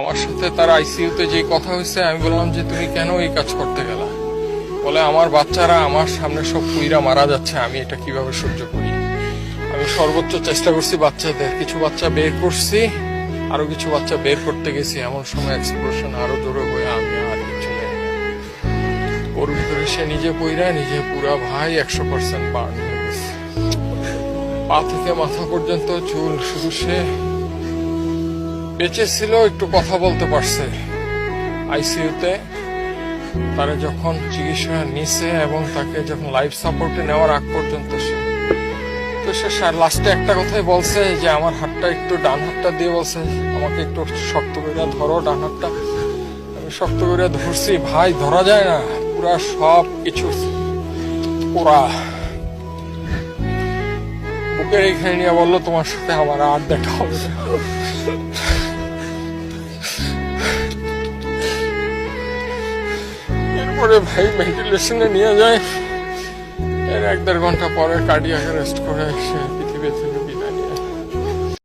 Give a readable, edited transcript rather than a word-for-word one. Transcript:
আমার সাথে তার আইসিইউতে যে কথা হয়েছে, আমি বললাম যে তুমি কেন এই কাজ করতে গেলা? বলে আমার বাচ্চারা আমার সামনে সব পুইরা মারা যাচ্ছে, আমি এটা কিভাবে সহ্য করি। আমি সর্বোচ্চ চেষ্টা করছি বাচ্চাদের, কিছু বাচ্চা বের করছি, আরো কিছু বাচ্চা বের করতে গেছি, এমন সময় এক্সপ্লোশন আরো জোরে হয়ে আমি আর কিছু নেই। ওর ভিতরে সে নিজে পইরা নিজে পুরা ভাই 100% বার্ন হয়ে গেছে, পা থেকে মাথা পর্যন্ত চুল। শুধু সে বেঁচে ছিল, একটু কথা বলতে পারছে আইসিইউতে। তারা যখন চিকিৎসা নিছে এবং তাকে যখন লাইফ সাপোর্টে নেওয়ার আগ পর্যন্ত সে লাস্টে একটা কথাই বলছে যে আমার হাতটা একটু, ডান হাতটা দিয়ে বলছে আমাকে একটু শক্ত করে ধরো ডান হাতটা। আমি শক্ত করে ধরছি, ভাই ধরা যায় না, পুরা সব কিছু পুরা বুকের এখানে নিয়ে বললো তোমার সাথে আমার আর দেখা হবে না। এরপরে ভাই ভেন্টিলেশনে নিয়ে যায়, এর 1-1.5 ঘন্টা পরে কার্ডিয়াক অ্যারেস্ট করে সে